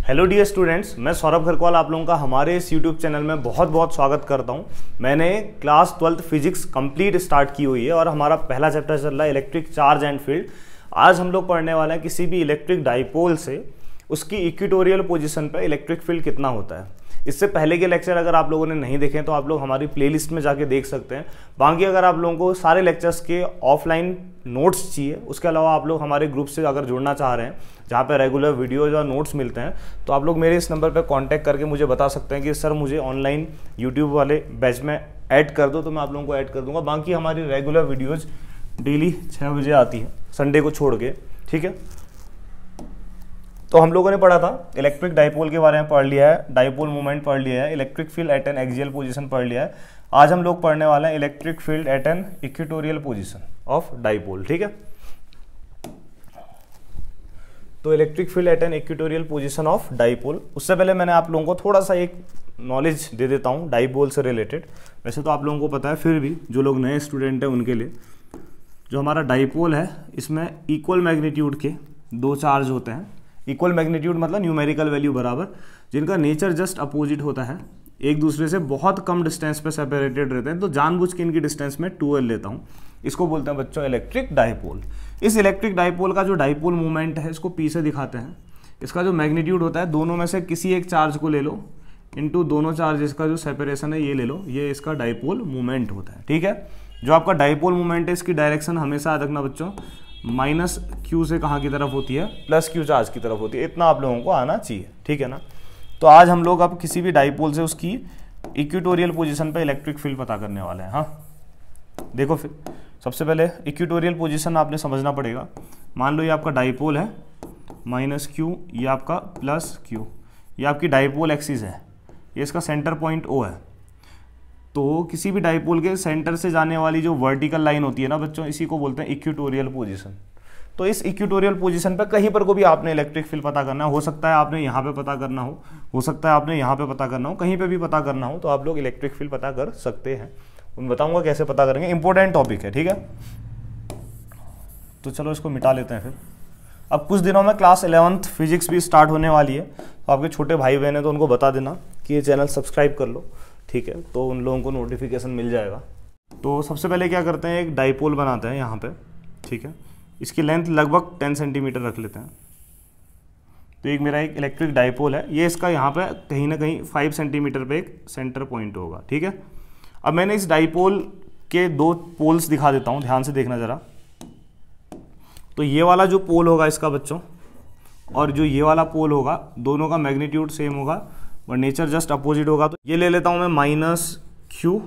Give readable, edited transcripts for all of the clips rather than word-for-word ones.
Hello dear students, मैं सौरभ खरकवाल आप लोगों का हमारे इस यूट्यूब चैनल में बहुत बहुत स्वागत करता हूं। मैंने class 12th physics complete start की हुई है और हमारा पहला चैप्टर चल रहा है इलेक्ट्रिक चार्ज एंड फील्ड। आज हम लोग पढ़ने वाले हैं किसी भी इलेक्ट्रिक डाइपोल से उसकी इक्वेटोरियल पोजीशन पे इलेक्ट्रिक फील्ड कितना होता है। इससे पहले के लेक्चर अगर आप लोगों ने नहीं देखे तो आप लोग हमारी प्लेलिस्ट में जाके देख सकते हैं। बाकी अगर आप लोगों को सारे लेक्चर्स के ऑफलाइन नोट्स चाहिए, उसके अलावा आप लोग हमारे ग्रुप से अगर जुड़ना चाह रहे हैं जहाँ पे रेगुलर वीडियोज और नोट्स मिलते हैं, तो आप लोग मेरे इस नंबर पे कांटेक्ट करके मुझे बता सकते हैं कि सर मुझे ऑनलाइन यूट्यूब वाले बैच में ऐड कर दो, तो मैं आप लोगों को ऐड कर दूंगा। बाकी हमारी रेगुलर वीडियोज डेली 6 बजे आती है, संडे को छोड़ के, ठीक है। तो हम लोगों ने पढ़ा था इलेक्ट्रिक डाइपोल के बारे में पढ़ लिया है, डाइपोल मोमेंट पढ़ लिया है, electric field at an axial position पढ़ लिया है। आज हम लोग पढ़ने वाले हैं electric field at an equatorial position of dipole, ठीक है। तो electric field at an equatorial position of dipole, उससे पहले मैंने आप लोगों को थोड़ा सा एक नॉलेज दे देता हूँ डाइपोल से रिलेटेड। वैसे तो आप लोगों को पता है, फिर भी जो लोग नए स्टूडेंट हैं उनके लिए, जो हमारा डाइपोल है इसमें इक्वल मैग्नीट्यूड के दो चार्ज होते हैं। इक्वल मैग्नीट्यूड मतलब न्यूमेरिकल वैल्यू बराबर, जिनका नेचर जस्ट अपोजिट होता है, एक दूसरे से बहुत कम डिस्टेंस पे सेपरेटेड रहते हैं। तो जानबूझ के इनकी डिस्टेंस में 2L लेता हूँ। इसको बोलते हैं बच्चों इलेक्ट्रिक डाइपोल। इस इलेक्ट्रिक डाइपोल का जो डाइपोल मोमेंट है इसको P से दिखाते हैं। इसका जो मैग्नीट्यूड होता है, दोनों में से किसी एक चार्ज को ले लो इंटू दोनों चार्जेस का जो सेपरेशन है ये ले लो, ये इसका डाइपोल मोमेंट होता है, ठीक है। जो आपका डाइपोल मोमेंट है इसकी डायरेक्शन हमेशा याद रखना बच्चों, माइनस क्यू से कहाँ की तरफ होती है, प्लस क्यू चार्ज की तरफ होती है। इतना आप लोगों को आना चाहिए, ठीक है ना। तो आज हम लोग अब किसी भी डाइपोल से उसकी इक्वेटोरियल पोजीशन पे इलेक्ट्रिक फील्ड पता करने वाले हैं। हाँ देखो, फिर सबसे पहले इक्वेटोरियल पोजीशन आपने समझना पड़ेगा। मान लो ये आपका डाइपोल है, माइनस क्यू, ये आपका प्लस क्यू, ये आपकी डाइपोल एक्सिस है, ये इसका सेंटर पॉइंट O है। तो किसी भी डाइपोल के सेंटर से जाने वाली जो वर्टिकल लाइन होती है ना बच्चों, इसी को बोलते हैं इक्वेटोरियल पोजीशन। तो इस इक्वेटोरियल पोजीशन पे कहीं पर को भी आपने इलेक्ट्रिक फील्ड पता करना हो सकता है आपने यहाँ पे पता करना हो सकता है आपने यहाँ पे पता करना हो, कहीं पे भी पता करना हो तो आप लोग इलेक्ट्रिक फील्ड पता कर सकते हैं। मैं बताऊंगा कैसे पता करेंगे, इंपॉर्टेंट टॉपिक है, ठीक है। तो चलो इसको मिटा लेते हैं फिर। अब कुछ दिनों में क्लास 11th फिजिक्स भी स्टार्ट होने वाली है, तो आपके छोटे भाई बहन है तो उनको बता देना कि ये चैनल सब्सक्राइब कर लो, ठीक है, तो उन लोगों को नोटिफिकेशन मिल जाएगा। तो सबसे पहले क्या करते हैं, एक डाइपोल बनाते हैं यहाँ पे, ठीक है। इसकी लेंथ लगभग 10 सेंटीमीटर रख लेते हैं। तो एक मेरा एक इलेक्ट्रिक डाइपोल है, ये इसका यहाँ पे कहीं ना कहीं 5 सेंटीमीटर पे एक सेंटर पॉइंट होगा, ठीक है। अब मैंने इस डाइपोल के दो पोल्स दिखा देता हूँ, ध्यान से देखना जरा। तो ये वाला जो पोल होगा इसका बच्चों, और जो ये वाला पोल होगा, दोनों का मैग्नीट्यूड सेम होगा और नेचर जस्ट अपोजिट होगा। तो ये ले लेता हूँ मैं माइनस क्यू,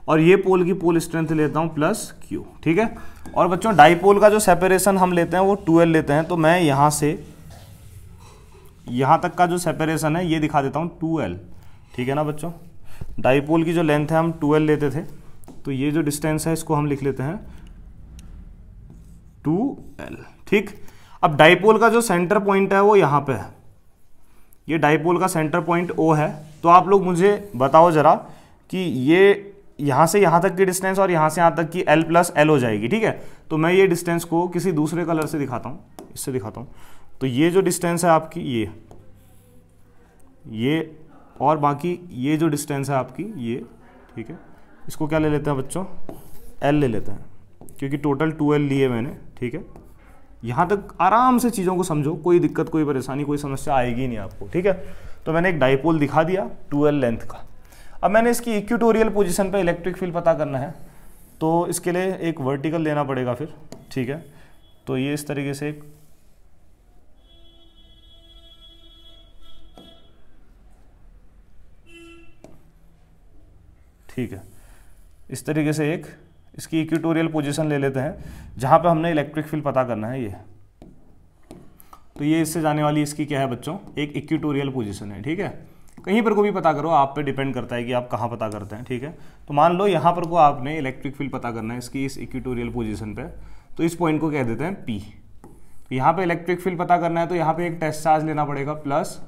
और ये पोल की पोल स्ट्रेंथ लेता हूँ प्लस क्यू, ठीक है। और बच्चों डाइपोल का जो सेपरेशन हम लेते हैं वो 2L लेते हैं। तो मैं यहाँ से यहाँ तक का जो सेपरेशन है ये दिखा देता हूँ 2L, ठीक है ना बच्चों। डाइपोल की जो लेंथ है हम 2L लेते थे, तो ये जो डिस्टेंस है इसको हम लिख लेते हैं 2L, ठीक। अब डाइपोल का जो सेंटर पॉइंट है वो यहाँ पे है, ये डाइपोल का सेंटर पॉइंट O है। तो आप लोग मुझे बताओ जरा कि ये यहाँ से यहाँ तक की डिस्टेंस और यहाँ से यहाँ तक की L प्लस L हो जाएगी, ठीक है। तो मैं ये डिस्टेंस को किसी दूसरे कलर से दिखाता हूँ, इससे दिखाता हूँ। तो ये जो डिस्टेंस है आपकी ये और बाकी ये जो डिस्टेंस है आपकी ये, ठीक है। इसको क्या ले लेते हैं बच्चों, L ले लेते हैं, क्योंकि टोटल 2L लिए मैंने, ठीक है। यहाँ तक आराम से चीज़ों को समझो, कोई दिक्कत कोई परेशानी कोई समस्या आएगी नहीं आपको, ठीक है। तो मैंने एक डाइपोल दिखा दिया 2L लेंथ का। अब मैंने इसकी इक्वेटोरियल पोजीशन पे इलेक्ट्रिक फील्ड पता करना है, तो इसके लिए एक वर्टिकल लेना पड़ेगा फिर, ठीक है। तो ये इस तरीके से एक ठीक है, इस तरीके से एक इसकी इक्वेटोरियल पोजीशन ले लेते हैं जहाँ पे हमने इलेक्ट्रिक फील्ड पता करना है। ये तो ये इससे जाने वाली इसकी क्या है बच्चों, एक इक्वेटोरियल पोजीशन है, ठीक है। कहीं पर को भी पता करो, आप पे डिपेंड करता है कि आप कहाँ पता करते हैं, ठीक है। तो मान लो यहाँ पर को आपने इलेक्ट्रिक फील्ड पता करना है इसकी इस इक्वेटोरियल पोजीशन पे, तो इस पॉइंट को कह देते हैं P। तो यहाँ पे इलेक्ट्रिक फील्ड पता करना है तो यहाँ पे एक टेस्ट चार्ज लेना पड़ेगा प्लस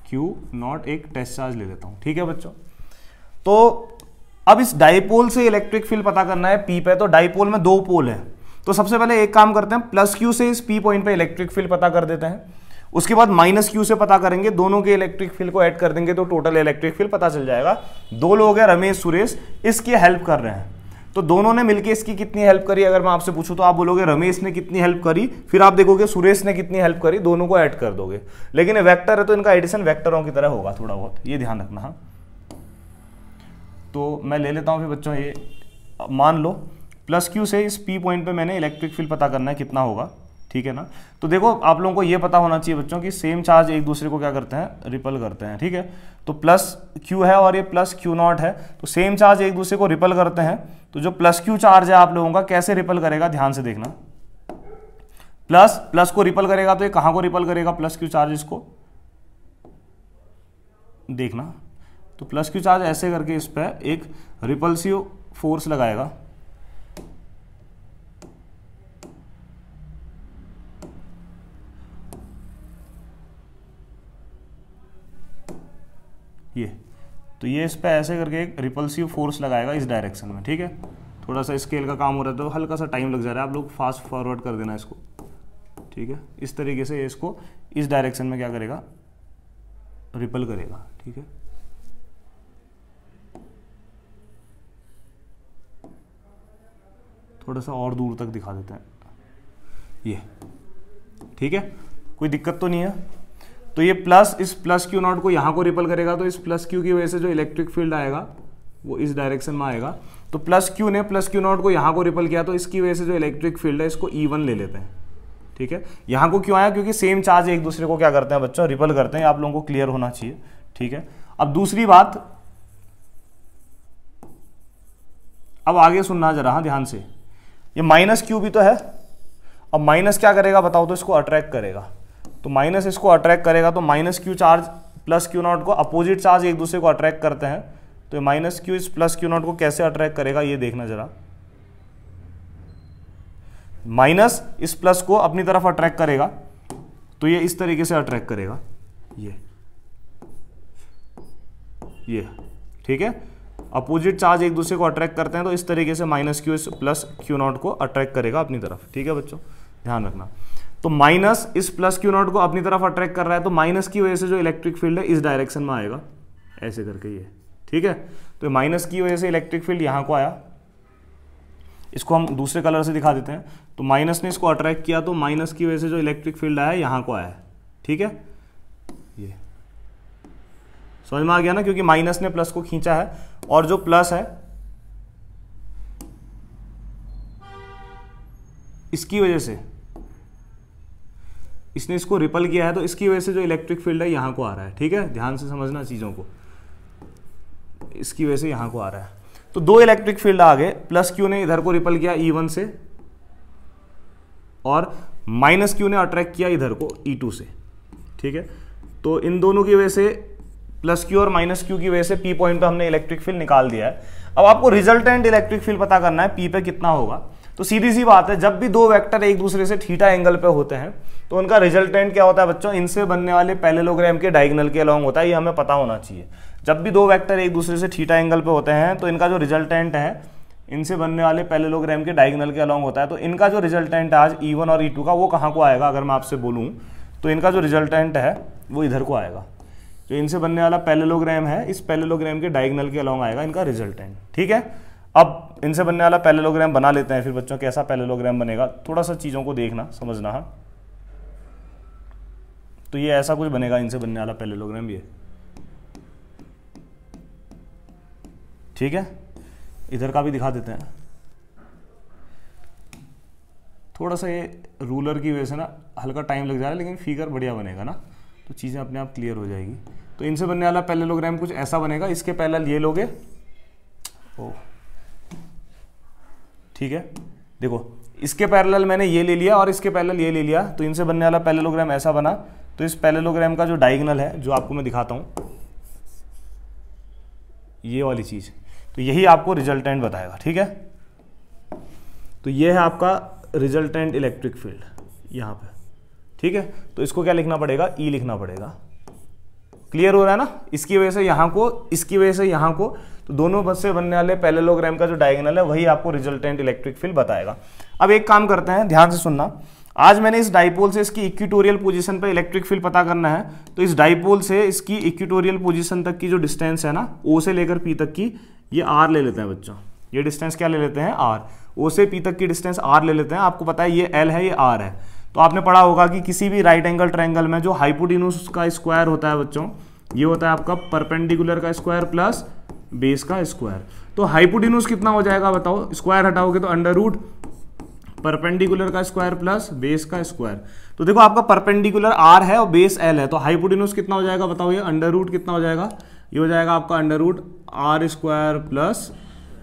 Q नॉट, एक टेस्ट चार्ज ले लेता हूँ, ठीक है बच्चों। तो अब इस डाइपोल से इलेक्ट्रिक फील्ड पता करना है P पे, तो डाइपोल में दो पोल है। तो सबसे पहले एक काम करते हैं, प्लस Q से इस P पॉइंट पे इलेक्ट्रिक फील्ड पता कर देते हैं। उसके बाद माइनस क्यू से पता करेंगे, दोनों के इलेक्ट्रिक फील्ड को ऐड कर देंगे तो टोटल इलेक्ट्रिक फील्ड पता चल जाएगा। दो लोग हैं रमेश सुरेश, इसकी हेल्प कर रहे हैं, तो दोनों ने मिलकर इसकी कितनी हेल्प करी अगर मैं आपसे पूछूं तो आप बोलोगे रमेश ने कितनी हेल्प करी, फिर आप देखोगे सुरेश ने कितनी हेल्प करी, दोनों को ऐड कर दोगे। लेकिन वेक्टर है तो इनका एडिशन वेक्टरों की तरह होगा थोड़ा बहुत, ये ध्यान रखना। हाँ, तो मैं ले लेता हूं फिर बच्चों, ये मान लो प्लस क्यू से इस पी पॉइंट पे मैंने इलेक्ट्रिक फील्ड पता करना है कितना होगा, ठीक है ना। तो देखो आप लोगों को ये पता होना चाहिए बच्चों कि सेम चार्ज एक दूसरे को क्या करते हैं, रिपल करते हैं, ठीक है। तो प्लस क्यू है और ये प्लस क्यू नॉट है, तो सेम चार्ज एक दूसरे को रिपल करते हैं। तो जो प्लस क्यू चार्ज है आप लोगों का कैसे रिपल करेगा, ध्यान से देखना। प्लस प्लस को रिपल करेगा तो ये कहां को रिपल करेगा, प्लस क्यू चार्ज, इसको देखना। तो प्लस क्यू चार्ज ऐसे करके इस पर एक रिपल्सिव फोर्स लगाएगा, ये तो ये इस पे ऐसे करके एक रिपल्सिव फोर्स लगाएगा इस डायरेक्शन में, ठीक है। थोड़ा सा स्केल का काम हो रहा है तो हल्का सा टाइम लग जा रहा है, आप लोग फास्ट फॉरवर्ड कर देना इसको, ठीक है। इस तरीके से इसको इस डायरेक्शन में क्या करेगा, रिपल करेगा, ठीक है। थोड़ा सा और दूर तक दिखा देते हैं, ये ठीक है, कोई दिक्कत तो नहीं है। तो ये प्लस इस प्लस क्यू नॉट को यहाँ को रिपल करेगा तो इस प्लस क्यू की वजह से जो इलेक्ट्रिक फील्ड आएगा वो इस डायरेक्शन में आएगा। तो प्लस क्यू ने प्लस क्यू नॉट को यहाँ को रिपल किया तो इसकी वजह से जो इलेक्ट्रिक फील्ड है इसको E1 ले लेते हैं, ठीक है। यहाँ को क्यों आया, क्योंकि सेम चार्ज एक दूसरे को क्या करते हैं बच्चों, रिपल करते हैं। आप लोगों को क्लियर होना चाहिए, ठीक है। अब दूसरी बात, अब आगे सुनना जरा, हाँ ध्यान से। ये माइनस क्यू भी तो है, अब माइनस क्या करेगा बताओ, तो इसको अट्रैक्ट करेगा। तो माइनस इसको अट्रैक्ट करेगा तो minus Q charge plus Q not को, अपोजिट चार्ज एक दूसरे को अट्रैक्ट करते हैं, तो माइनस क्यू इस प्लस क्यू नॉट को कैसे अट्रैक्ट करेगा ये देखना जरा। माइनस इस प्लस को अपनी तरफ अट्रैक्ट करेगा तो ये इस तरीके से अट्रैक्ट करेगा, ये ठीक है। अपोजिट चार्ज एक दूसरे को अट्रैक्ट करते हैं तो इस तरीके से माइनस क्यू इस प्लस क्यू नॉट को अट्रैक्ट करेगा अपनी तरफ, ठीक है बच्चों, ध्यान रखना। तो माइनस इस प्लस क्यू नॉट को अपनी तरफ अट्रैक्ट कर रहा है तो माइनस की वजह से जो इलेक्ट्रिक फील्ड है इस डायरेक्शन में आएगा, ऐसे करके ये, ठीक है। तो माइनस की वजह से इलेक्ट्रिक फील्ड यहाँ को आया, इसको हम दूसरे कलर से दिखा देते हैं। तो माइनस ने इसको अट्रैक्ट किया तो माइनस की वजह से जो इलेक्ट्रिक फील्ड आया यहाँ को आया, ठीक है। ये समझ में आ गया ना, क्योंकि माइनस ने प्लस को खींचा है और जो प्लस है इसकी वजह से इसने इसको रिपल किया है तो इसकी वजह से जो इलेक्ट्रिक फील्ड है यहां को आ रहा है, ठीक है। ध्यान से समझना चीजों को, इसकी वजह से यहां को आ रहा है। तो दो इलेक्ट्रिक फील्ड आ गए, प्लस क्यू ने इधर को रिपल किया E1 से और माइनस क्यू ने अट्रैक्ट किया इधर को E2 से, ठीक है। तो इन दोनों की वजह से प्लस क्यू और माइनस क्यू की वजह से P पॉइंट पे हमने इलेक्ट्रिक फील्ड निकाल दिया है। अब आपको रिजल्टेंट इलेक्ट्रिक फील्ड पता करना है P पे कितना होगा। तो सीधी सी बात है, जब भी दो वेक्टर एक दूसरे से थीटा एंगल पे होते हैं तो उनका रिजल्टेंट क्या होता है बच्चों, इनसे बनने वाले पैरेललोग्राम के डायगोनल के अलोंग होता है, ये हमें पता होना चाहिए। जब भी दो वेक्टर एक दूसरे से थीटा एंगल पे होते हैं तो इनका जो रिजल्टेंट है इनसे बनने वाले पैरेललोग्राम के डायगोनल के अलोंग होता है। तो इनका जो रिजल्टेंट है आज E1 और E2 का, वो कहाँ को आएगा अगर मैं आपसे बोलूँ तो इनका जो रिजल्टेंट है वो इधर को आएगा। जो इनसे बनने वाला पैरेललोग्राम है इस पैरेललोग्राम के डायगोनल के अलोंग आएगा इनका रिजल्टेंट, ठीक है। अब इनसे बनने वाला पैरेललोग्राम बना लेते हैं फिर बच्चों, कैसा पैरेललोग्राम बनेगा थोड़ा सा चीज़ों को देखना समझना। हाँ, तो ये ऐसा कुछ बनेगा इनसे बनने वाला पैरेललोग्राम, ये ठीक है। इधर का भी दिखा देते हैं, थोड़ा सा ये रूलर की वजह से ना हल्का टाइम लग जा रहा है, लेकिन फिगर बढ़िया बनेगा ना तो चीज़ें अपने आप क्लियर हो जाएगी। तो इनसे बनने वाला पैरेललोग्राम कुछ ऐसा बनेगा, इसके पैरेलल ये लोगे, ओ ठीक है। देखो इसके पैरेलल मैंने ये ले लिया और इसके पैरेलल ये ले लिया, तो इनसे बनने वाला पैरेललोग्राम ऐसा बना। तो इस पैरेललोग्राम का जो डायगोनल है, जो आपको मैं दिखाता हूं, ये वाली चीज, तो यही आपको रिजल्टेंट बताएगा, ठीक है। तो ये है आपका रिजल्टेंट इलेक्ट्रिक फील्ड यहाँ पे, ठीक है। तो इसको क्या लिखना पड़ेगा, E लिखना पड़ेगा। क्लियर हो रहा है ना, इसकी वजह से यहाँ को, इसकी वजह से यहाँ को, तो दोनों बस से बनने वाले पैरेललोग्राम का जो डायगोनल है वही आपको रिजल्टेंट इलेक्ट्रिक फील्ड बताएगा। अब एक काम करते हैं, ध्यान से सुनना। आज मैंने इस डाइपोल से इसकी इक्वेटोरियल पोजीशन पे इलेक्ट्रिक फील्ड पता करना है, तो इस डाइपोल से इसकी इक्वेटोरियल पोजीशन तक की जो डिस्टेंस है ना, ओ से लेकर पी तक की, ये आर ले लेते हैं बच्चों। ये डिस्टेंस क्या ले लेते हैं? आर। ओ से पी तक की डिस्टेंस आर ले लेते हैं। आपको पता है ये एल है, ये आर है। तो आपने पढ़ा होगा कि किसी भी राइट एंगल ट्रायंगल में जो हाइपोटेन्यूज का स्क्वायर होता है बच्चों, ये होता है आपका परपेंडिकुलर का स्क्वायर प्लस बेस का स्क्वायर। तो हाइपोटेन्यूज कितना हो जाएगा बताओ? स्क्वायर हटाओगे तो अंडर रूट परपेंडिकुलर का स्क्वायर प्लस बेस का स्क्वायर। तो देखो आपका परपेंडिकुलर आर है और बेस एल है, तो हाइपोटेन्यूज कितना हो जाएगा बताओ? ये अंडर रूट कितना हो जाएगा? ये हो जाएगा आपका under root R square plus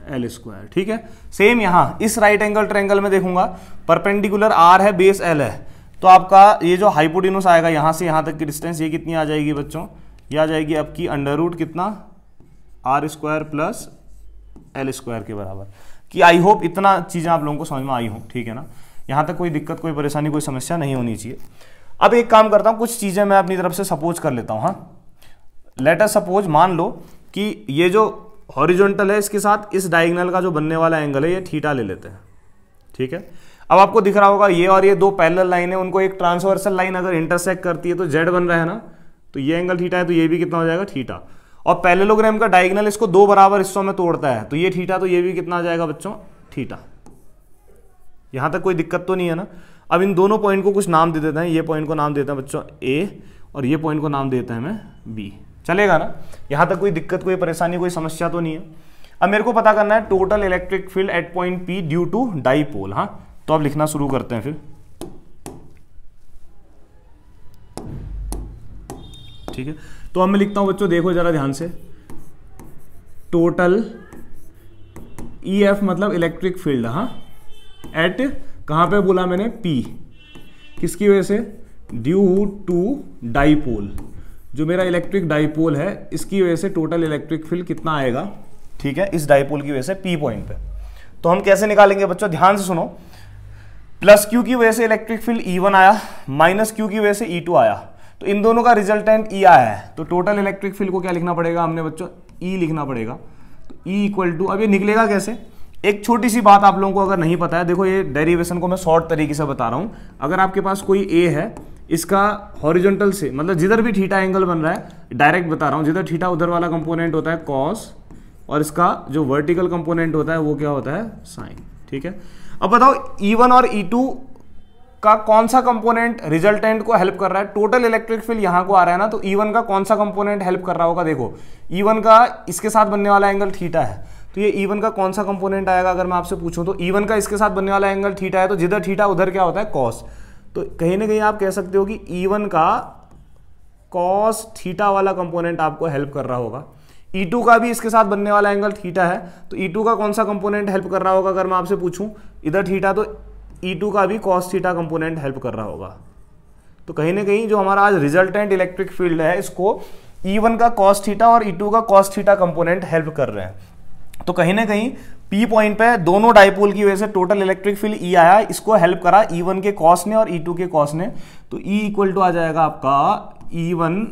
L square. ठीक है, सेम यहाँ इस राइट एंगल ट्रायंगल में देखूंगा, परपेंडिकुलर आर है, बेस एल है, तो आपका ये जो हाइपोटेन्यूज आएगा यहाँ से यहाँ तक की डिस्टेंस, ये कितनी आ जाएगी बच्चों? ये आ जाएगी आपकी अंडर रूट कितना? R square plus L square के बराबर। कि आई होप इतना चीज़ें आप लोगों को समझ में आई हो, ठीक है ना? यहाँ तक कोई दिक्कत, कोई परेशानी, कोई समस्या नहीं होनी चाहिए। अब एक काम करता हूँ, कुछ चीज़ें मैं अपनी तरफ से सपोज कर लेता हूँ। हाँ, लेट अस सपोज, मान लो कि ये जो हॉरिजॉन्टल है इसके साथ इस डायगोनल का जो बनने वाला एंगल है ये थीटा ले लेते हैं। ठीक है, अब आपको दिख रहा होगा ये और ये दो पैरेलल लाइन है, उनको एक ट्रांसवर्सल लाइन अगर इंटरसेक्ट करती है तो जेड बन रहा है ना, तो ये एंगल थीटा है, तो ये भी कितना हो जाएगा? थीटा। और पैरेललोग्राम का डायगोनल इसको दो बराबर हिस्सों में तोड़ता है, तो ये थीटा, तो ये भी कितना आ जाएगा बच्चों? थीटा। यहां तक कोई दिक्कत तो नहीं है ना? अब इन दोनों पॉइंट को कुछ नाम दे देते हैं। ये पॉइंट को नाम देते हैं बच्चों ए, और ये पॉइंट को नाम देते हैं मैं बी। चलेगा ना? यहां तक कोई दिक्कत, कोई परेशानी, कोई समस्या तो नहीं है। अब मेरे को पता करना है total electric field at point P due to dipole. हाँ, तो अब लिखना शुरू करते हैं फिर। ठीक है, तो अब मैं लिखता हूं बच्चों, देखो जरा ध्यान से, टोटल ई एफ मतलब इलेक्ट्रिक फील्ड, हाँ, एट कहां पे बोला मैंने? पी। किसकी वजह से? Due to dipole. जो मेरा इलेक्ट्रिक डाइपोल है इसकी वजह से टोटल इलेक्ट्रिक फील्ड कितना आएगा? ठीक है, इस डाइपोल की वजह से पी पॉइंट पे। तो हम कैसे निकालेंगे बच्चों? ध्यान से सुनो। प्लस क्यू की वजह से इलेक्ट्रिक फील्ड E1 आया, माइनस क्यू की वजह से E2 आया, तो इन दोनों का रिजल्टेंट E आया है, तो टोटल इलेक्ट्रिक फील्ड को क्या लिखना पड़ेगा हमने बच्चों? E लिखना पड़ेगा। तो E इक्वल टू, अब ये निकलेगा कैसे? एक छोटी सी बात आप लोगों को अगर नहीं पता है, देखो ये डेरिवेशन को मैं शॉर्ट तरीके से बता रहा हूं। अगर आपके पास कोई ए है, इसका हॉरिजॉन्टल से मतलब जिधर भी थीटा एंगल बन रहा है, डायरेक्ट बता रहा हूं, जिधर थीटा उधर वाला कंपोनेंट होता है कॉस, और इसका जो वर्टिकल कंपोनेंट होता है वो क्या होता है? साइन। ठीक है, अब बताओ E1 और E2 का कौन सा कंपोनेंट रिजल्टेंट को हेल्प कर रहा है? टोटल इलेक्ट्रिक फील्ड यहां को आ रहा है ना, तो E1 का कौन सा कंपोनेंट हेल्प कर रहा होगा? देखो E1 का इसके साथ बनने वाला एंगल थीटा है, तो ये E1 का कौन सा कंपोनेंट आएगा अगर मैं आपसे पूछूं? तो E1 का इसके साथ बनने वाला एंगल थीटा है, तो जिधर थीटा उधर क्या होता है? कॉस। तो कहीं ना कहीं आप कह सकते हो कि E1 का कॉस थीटा वाला कंपोनेंट आपको हेल्प कर रहा होगा। E2 का भी इसके साथ बनने वाला एंगल थीटा है, तो E2 का कौन सा कंपोनेंट हेल्प कर रहा होगा अगर मैं आपसे पूछूं? इधर थीटा, तो E2 का भी कॉस थीटा कंपोनेंट हेल्प कर रहा होगा। तो कहीं ना कहीं जो हमारा आज रिजल्टेंट इलेक्ट्रिक फील्ड है, इसको E1 का कॉस थीटा और E2 का कॉस थीटा कंपोनेंट हेल्प कर रहे हैं। तो कहीं ना कहीं P पॉइंट पे दोनों डाइपोल की वजह से टोटल इलेक्ट्रिक फील्ड E आया, इसको हेल्प करा E1 के कॉस ने और E2 के कॉस ने। तो E इक्वल टू आ जाएगा आपका E1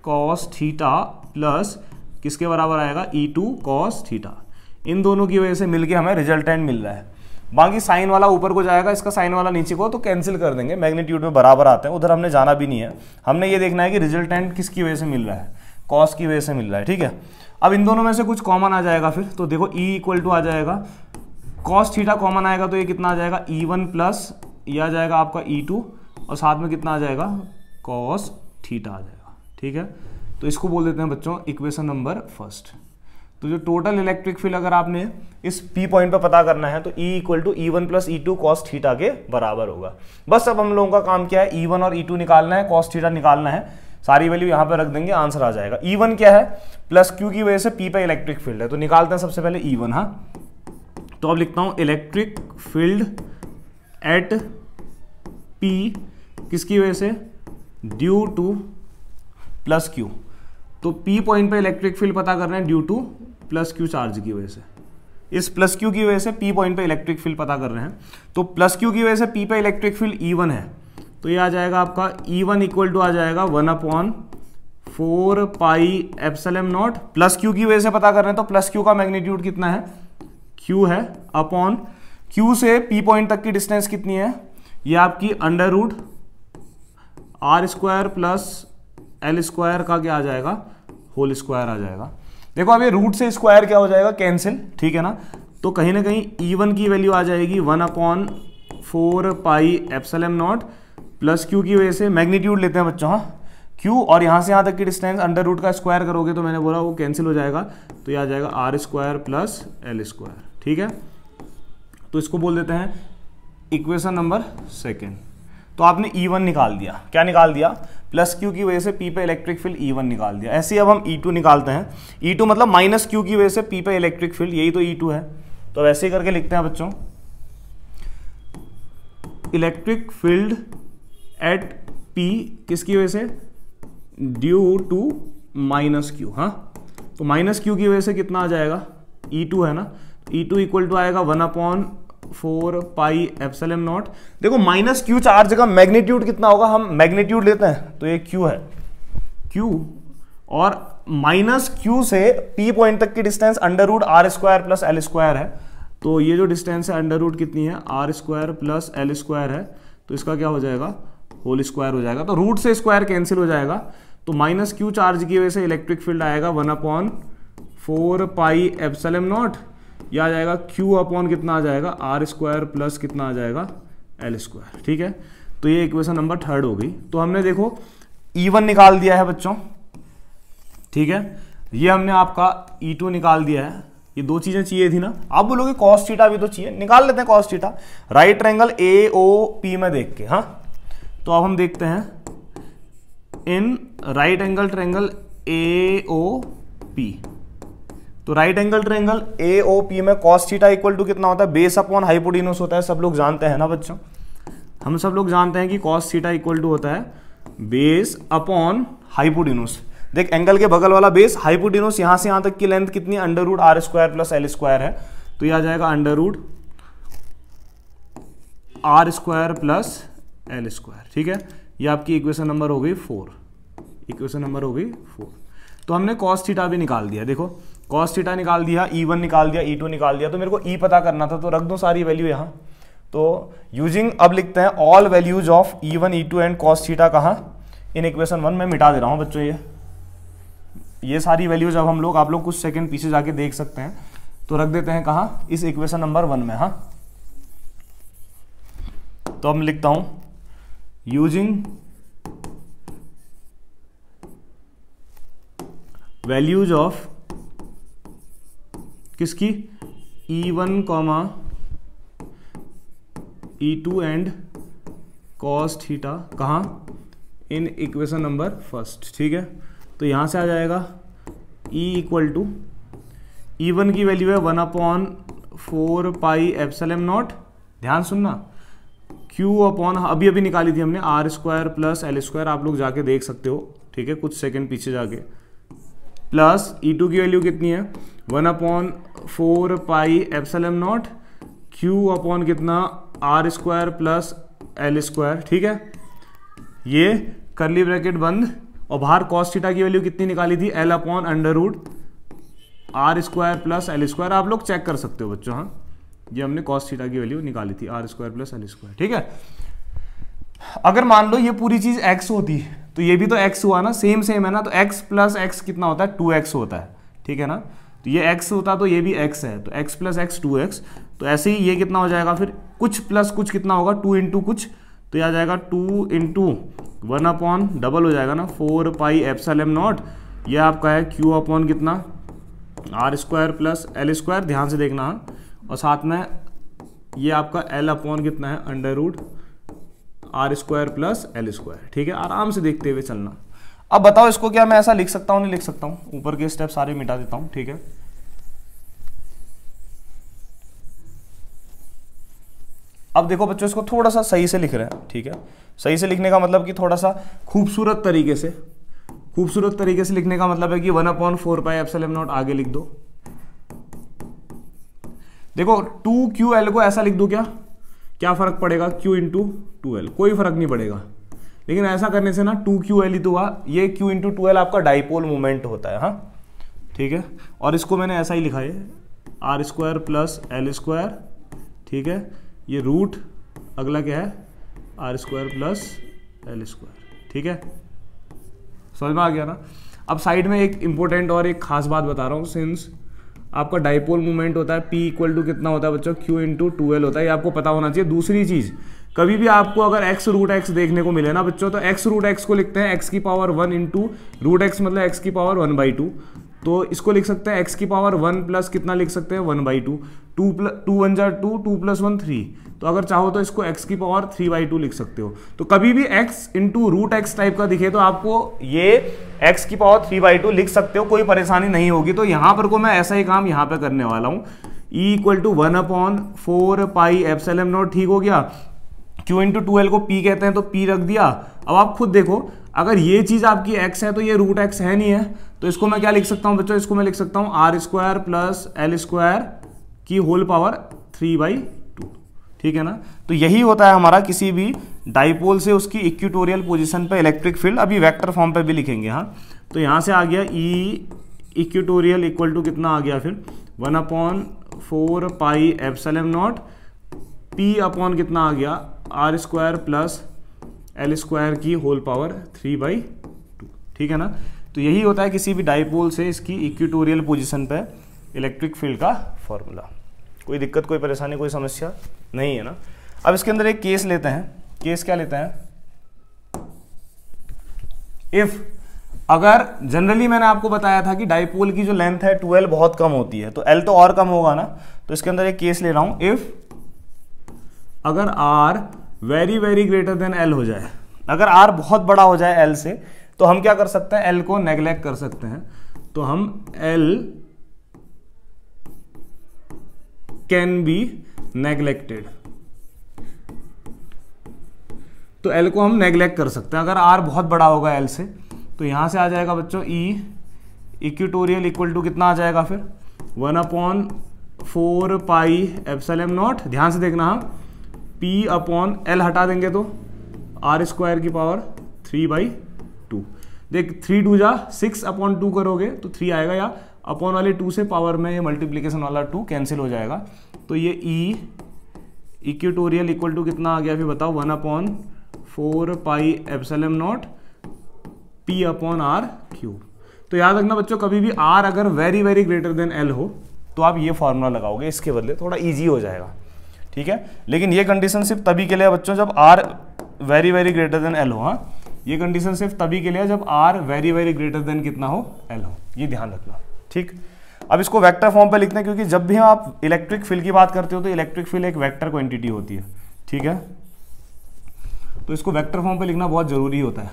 कॉस थीटा प्लस किसके बराबर आएगा? E2 cos theta. इन दोनों की वजह से मिलके हमें रिजल्टेंट मिल रहा है। बाकी साइन वाला ऊपर को जाएगा, इसका साइन वाला नीचे को, तो कैंसिल कर देंगे, मैग्नीट्यूड में बराबर आते हैं, उधर हमने जाना भी नहीं है। हमने ये देखना है कि रिजल्टेंट किसकी वजह से मिल रहा है? कॉस की वजह से मिल रहा है। ठीक है, अब इन दोनों में से कुछ कॉमन आ जाएगा फिर, तो देखो E इक्वल टू आ जाएगा, कॉस थीटा कॉमन आएगा तो ये कितना आ जाएगा? E1 प्लस ये आ जाएगा आपका E2, और साथ में कितना आ जाएगा? कॉस थीटा आ जाएगा। ठीक है, तो इसको बोल देते हैं बच्चों इक्वेशन नंबर फर्स्ट। तो जो टोटल इलेक्ट्रिक फील्ड अगर आपने इस P पॉइंट पे पता करना है, तो E equal to E1 plus E2 cos theta के बराबर होगा। बस अब हम लोगों का काम क्या है? E1 और E2 निकालना है, कॉस थीटा निकालना है, सारी वैल्यू यहाँ पे रख देंगे, आंसर आ जाएगा। E1 क्या है? प्लस Q की वजह से P पे इलेक्ट्रिक फील्ड है, तो निकालते हैं सबसे पहले E1। हाँ, तो अब लिखता हूँ इलेक्ट्रिक फील्ड एट P किसकी वजह से? Due two plus Q। तो P पॉइंट पे इलेक्ट्रिक फील्ड पता कर रहे हैं due two plus Q charge की वजह से। इस प्लस Q की वजह से P पॉइंट पे इलेक्ट्रिक फील्ड पता कर रहे हैं, तो प्लस Q की वजह से P पे इलेक्ट्रिक फील्ड E1 है, तो ये आ जाएगा आपका E1 इक्वल टू आ जाएगा 1/4 pi epsilon not. Plus Q की वजह से पता कर रहे हैं, तो प्लस Q का मैग्नीट्यूड कितना है? Q है, अपॉन Q से P पॉइंट तक की डिस्टेंस कितनी है? ये आपकी under root R square plus L square का क्या आ जाएगा, होल स्क्वायर आ जाएगा। देखो अब ये रूट से स्क्वायर क्या हो जाएगा, कैंसिल, ठीक है ना। तो कहीं ना कहीं E1 की वैल्यू आ जाएगी 1/4 pi epsilon not plus Q की वजह से मैग्नीट्यूड लेते हैं बच्चों, हाँ Q, और यहाँ से यहाँ तक की डिस्टेंस अंडर रूट का स्क्वायर करोगे तो मैंने बोला वो कैंसिल हो जाएगा, तो ये आ जाएगा R square plus L square, ठीक है। तो इसको बोल देते हैं इक्वेशन नंबर सेकेंड। तो आपने E1 निकाल दिया, क्या निकाल दिया, प्लस Q की वजह से P पे इलेक्ट्रिक फील्ड E1 निकाल दिया। ऐसे ही अब हम E2 निकालते हैं, E2 मतलब माइनस Q की वजह से P पे इलेक्ट्रिक फील्ड, यही तो E2 है। तो वैसे ही करके लिखते हैं बच्चों, इलेक्ट्रिक फील्ड एट P किसकी वजह से, ड्यू टू माइनस Q, हाँ। तो माइनस Q की वजह से कितना आ जाएगा, E2 है ना, E2 इक्वल टू आएगा 1/4 पाई एप्सिलॉन नॉट। देखो माइनस Q चार्ज का मैग्नीट्यूड कितना होगा, हम मैग्नीट्यूड लेते हैं तो ये Q है, Q, और माइनस Q से P पॉइंट तक की distance under root R square plus L square है। तो ये जो डिस्टेंस है अंडर रूट कितनी है, R square plus L square है, तो इसका क्या हो जाएगा, होल स्क्वायर हो जाएगा। तो रूट से स्क्वायर कैंसिल हो जाएगा, तो माइनस Q चार्ज की वजह से इलेक्ट्रिक फील्ड आएगा 1/4 पाई एप्सिलॉन नॉट, यह आ जाएगा Q अपॉन कितना आ जाएगा, आर स्क्वायर प्लस कितना आ जाएगा, एल स्क्वायर, ठीक है। तो ये इक्वेशन नंबर थर्ड हो गई। तो हमने देखो E1 निकाल दिया है बच्चों, ठीक है, ये हमने आपका E2 निकाल दिया है। ये दो चीजें चाहिए थी ना, आप बोलोगे कॉस थीटा भी तो चाहिए, निकाल लेते हैं cos theta, right triangle AOP में देख के, हाँ। तो अब हम देखते हैं in right angle triangle AOP, तो राइट एंगल ट्रायंगल AOP में कॉस थीटा इक्वल टू कितना होता है, बेस अपॉन हाइपोटेन्यूज होता है, सब लोग जानते हैं ना बच्चों, हम सब लोग जानते हैं कि कॉस थीटा इक्वल टू होता है बेस अपॉन हाइपोटेन्यूज। देख एंगल के बगल वाला बेस, हाइपोटेन्यूज यहां से यहां तक की लेंथ कितनी, under root R square plus L square है, तो ये आ जाएगा under root R square plus L square, ठीक है। ये आपकी इक्वेशन नंबर हो गई 4, इक्वेशन नंबर हो गई 4। तो हमने कॉस थीटा भी निकाल दिया, देखो कॉस थीटा निकाल दिया, E1 निकाल दिया, E2 निकाल दिया, तो मेरे को E पता करना था, तो रख दो सारी वैल्यू यहाँ। तो यूजिंग, अब लिखते हैं all values of E1, E2 and cos theta कहाँ, इन इक्वेशन 1 में मिटा दे रहा हूँ बच्चों। ये सारी वैल्यूज अब हम लोग, आप लोग कुछ सेकंड पीछे जाके देख सकते हैं, तो रख देते हैं कहाँ, इस इक्वेशन नंबर 1 में, हाँ। तो अब लिखता हूं यूजिंग वैल्यूज ऑफ किसकी, E1, E2 and cos theta कहाँ, इन इक्वेशन नंबर फर्स्ट, ठीक है। तो यहां से आ जाएगा E इक्वल टू, E1 की वैल्यू है 1/4 पाई एप्सिलॉन नॉट, ध्यान सुनना, Q अपॉन अभी अभी निकाली थी हमने, R square plus L square, आप लोग जाके देख सकते हो, ठीक है, कुछ सेकंड पीछे जाके, प्लस E2 की वैल्यू कितनी है 1/4 pi epsilon naught, Q upon कितना, R square plus L square, ठीक है। ये करली ब्रैकेट बंद, और बाहर कॉस थीटा की वैल्यू कितनी निकाली थी, L upon under root R square plus L square, आप लोग चेक कर सकते हो बच्चों, हाँ। ये हमने कॉस थीटा की वैल्यू निकाली थी, R square plus L square, ठीक है। अगर मान लो ये पूरी चीज x होती तो ये भी तो x हुआ ना, सेम सेम है ना, तो x प्लस x कितना होता है, 2x होता है, ठीक है ना। तो ये x होता तो ये भी x है, तो x प्लस x 2x, तो ऐसे ही ये कितना हो जाएगा, फिर कुछ प्लस कुछ कितना होगा, 2 इंटू कुछ, तो ये आ जाएगा 2 इंटू 1 अपॉन डबल हो जाएगा ना 4 पाई एप्सिलॉन नॉट, ये आपका है Q अपॉन कितना, R square plus L square, ध्यान से देखना, और साथ में ये आपका L अपॉन कितना है, under root R square plus L square, ठीक है। आराम से देखते हुए चलना। अब बताओ इसको क्या मैं ऐसा लिख सकता हूँ, नहीं लिख सकता हूँ, ऊपर के स्टेप सारे मिटा देता हूँ, ठीक है। अब देखो बच्चों, इसको थोड़ा सा सही से लिख रहे हैं, ठीक है। सही से लिखने का मतलब कि थोड़ा सा खूबसूरत तरीके से, खूबसूरत तरीके से लिखने का मतलब है कि 1/4 पाई एप्सिलॉन नॉट आगे लिख दो। देखो 2QL को ऐसा लिख दो, क्या फर्क पड़ेगा, Q इंटू 2L, कोई फर्क नहीं पड़ेगा, लेकिन ऐसा करने से ना 2QL ही तो हुआ, ये Q इंटू 2L आपका डाइपोल मोमेंट होता है, हाँ, ठीक है। और इसको मैंने ऐसा ही लिखा है, R square plus L square, ठीक है। ये रूट, अगला क्या है, R square plus L square. ठीक है, समझ में आ गया ना। अब साइड में एक इंपॉर्टेंट और एक खास बात बता रहा हूँ, सिंस आपका डाइपोल मोमेंट होता है P इक्वल टू कितना होता है बच्चों, Q इंटू 2L होता है, ये आपको पता होना चाहिए। दूसरी चीज़, कभी भी आपको अगर x रूट x देखने को मिले ना बच्चों, तो x रूट x को लिखते हैं x की पावर 1 इंटू रूट x मतलब x की पावर 1/2, तो इसको लिख सकते हैं x की पावर 1 प्लस कितना लिख सकते हैं 1/2, 2 1 जा 2, 2 + 1 3, तो अगर चाहो तो इसको x की पावर 3/2 लिख सकते हो। तो कभी भी x into root x type का दिखे तो आपको ये x की पावर 3/2 लिख सकते हो, कोई परेशानी नहीं होगी। तो यहाँ पर को मैं ऐसा ही काम यहाँ पे करने वाला हूँ, e equal to 1/4 pi epsilon naught. ठीक हो गया, q इंटू 2L को p कहते हैं तो p रख दिया। अब आप खुद देखो, अगर ये चीज आपकी x है तो ये रूट x है नहीं है, तो इसको मैं क्या लिख सकता हूँ बच्चों, इसको मैं लिख सकता हूँ R square plus L square की होल पावर 3/2। ठीक है ना। तो यही होता है हमारा किसी भी डाइपोल से उसकी इक्वेटोरियल पोजीशन पे इलेक्ट्रिक फील्ड। अभी वेक्टर फॉर्म पे भी लिखेंगे। हाँ, तो यहाँ से आ गया ई इक्वेटोरियल इक्वल टू कितना आ गया फिर 1/4 pi epsilon naught P upon कितना आ गया R square plus L square की होल पावर 3/2। ठीक है ना। तो यही होता है किसी भी डाइपोल से इसकी इक्वेटोरियल पोजीशन पे इलेक्ट्रिक फील्ड का फॉर्मूला। कोई दिक्कत, कोई परेशानी, कोई समस्या नहीं है ना। अब इसके अंदर एक केस लेते हैं। केस क्या लेते हैं, इफ अगर जनरली मैंने आपको बताया था कि डाइपोल की जो लेंथ है 2L बहुत कम होती है, तो L तो और कम होगा ना। तो इसके अंदर एक केस ले रहा हूं, इफ अगर R very very greater than L हो जाए, अगर R बहुत बड़ा हो जाए L से, तो हम क्या कर सकते हैं, L को नेग्लेक्ट कर सकते हैं। तो हम L कैन बी नेग्लेक्टेड, तो L को हम नेग्लेक्ट कर सकते हैं अगर R बहुत बड़ा होगा L से। तो यहां से आ जाएगा बच्चों E इक्वेटोरियल इक्वल टू कितना आ जाएगा फिर 1/4 पाई एप्सिलॉन नॉट। ध्यान से देखना, हम P अपॉन L हटा देंगे तो R स्क्वायर की पावर 3/2। देख 3 2 जा 6/2 करोगे तो 3 आएगा, या अपॉन वाले 2 से पावर में ये मल्टीप्लीकेशन वाला 2 कैंसिल हो जाएगा। तो ये E इक्वेटोरियल इक्वल टू कितना आ गया फिर बताओ 1/4 pi epsilon not P upon R cube. तो याद रखना बच्चों, कभी भी R अगर very very greater than L हो तो आप ये फॉर्मूला लगाओगे, इसके बदले थोड़ा इजी हो जाएगा। ठीक है, लेकिन ये कंडीशन सिर्फ तभी के लिए बच्चों जब R very very greater than L हो। हाँ, ये कंडीशन सिर्फ तभी के लिए जब R very very greater than कितना हो, L हो, ये ध्यान रखना। ठीक, अब इसको वेक्टर फॉर्म पे लिखते हैं, क्योंकि जब भी आप इलेक्ट्रिक फील्ड की बात करते हो तो इलेक्ट्रिक फील्ड एक वेक्टर क्वांटिटी होती है। ठीक है, तो इसको वेक्टर फॉर्म पे लिखना बहुत जरूरी होता है।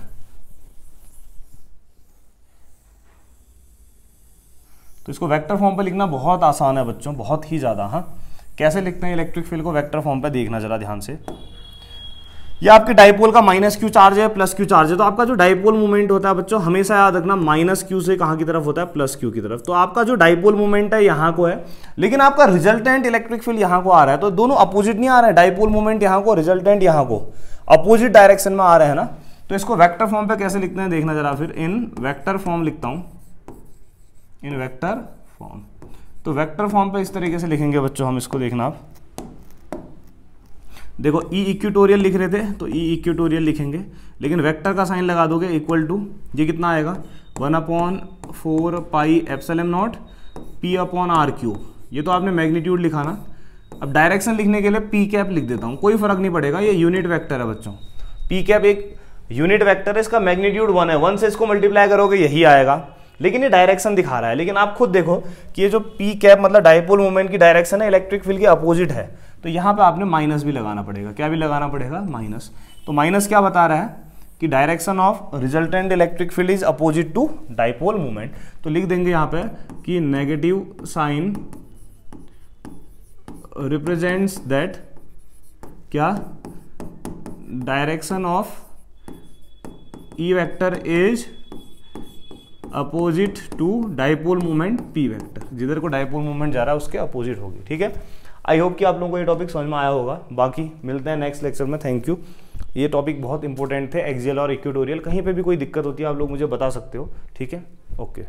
तो इसको वेक्टर फॉर्म पे लिखना बहुत आसान है बच्चों, बहुत ही ज़्यादा। हाँ, कैसे लिखते हैं इलेक्ट्रिक फील्ड को वेक्टर फॉर्म पे, देखना जरा ध्यान से। ये आपके डाइपोल का -q चार्ज है, +q चार्ज है। तो आपका जो डाइपोल मूवमेंट होता है बच्चों, हमेशा याद रखना -q से कहाँ की तरफ होता है, +q की तरफ। तो आपका जो डाइपोल मूवमेंट है यहाँ को है, लेकिन आपका रिजल्टेंट इलेक्ट्रिक फील्ड यहाँ को आ रहा है। तो दोनों अपोजिट नहीं आ रहे हैं, डाइपोल मूवमेंट यहाँ को, रिजल्टेंट यहाँ को, अपोजिट डायरेक्शन में आ रहे हैं ना। तो इसको वेक्टर फॉर्म पे कैसे लिखते हैं देखना जरा फिर। इन वेक्टर फॉर्म लिखता हूँ, इन वेक्टर फॉर्म। तो वेक्टर फॉर्म पे इस तरीके से लिखेंगे बच्चों हम इसको, देखना आप देखो E इक्वेटोरियल लिख रहे थे तो E इक्वेटोरियल लिखेंगे, लेकिन वेक्टर का साइन लगा दोगे इक्वल टू, ये कितना आएगा 1/4 pi epsilon not P upon R cube. ये तो आपने मैग्नीट्यूड लिखा ना। अब डायरेक्शन लिखने के लिए P कैप लिख देता हूँ, कोई फर्क नहीं पड़ेगा, ये यूनिट वेक्टर है बच्चों। P कैप एक यूनिट वेक्टर है, इसका मैग्नीट्यूड 1 है, 1 से इसको मल्टीप्लाई करोगे यही आएगा, लेकिन ये डायरेक्शन दिखा रहा है। लेकिन आप खुद देखो कि ये जो P कैप मतलब डाइपोल मूवमेंट की डायरेक्शन है इलेक्ट्रिक फील्ड के अपोजिट है, तो यहाँ पे आपने माइनस भी लगाना पड़ेगा। क्या भी लगाना पड़ेगा, माइनस। तो माइनस क्या बता रहा है कि direction of resultant electric field is opposite to dipole movement. तो लिख देंगे यहाँ पे कि नेगेटिव साइन रिप्रेजेंट्स दैट क्या, direction of E vector is opposite to dipole movement P vector, जिधर को डाइपोल मूवमेंट जा रहा है उसके अपोजिट होगी। ठीक है, आई होप कि आप लोगों को ये टॉपिक समझ में आया होगा। बाकी मिलते हैं नेक्स्ट लेक्चर में। Thank you. ये टॉपिक बहुत इंपॉर्टेंट थे, एक्सियल और इक्वेटोरियल। कहीं पे भी कोई दिक्कत होती है आप लोग मुझे बता सकते हो। ठीक है, ओके।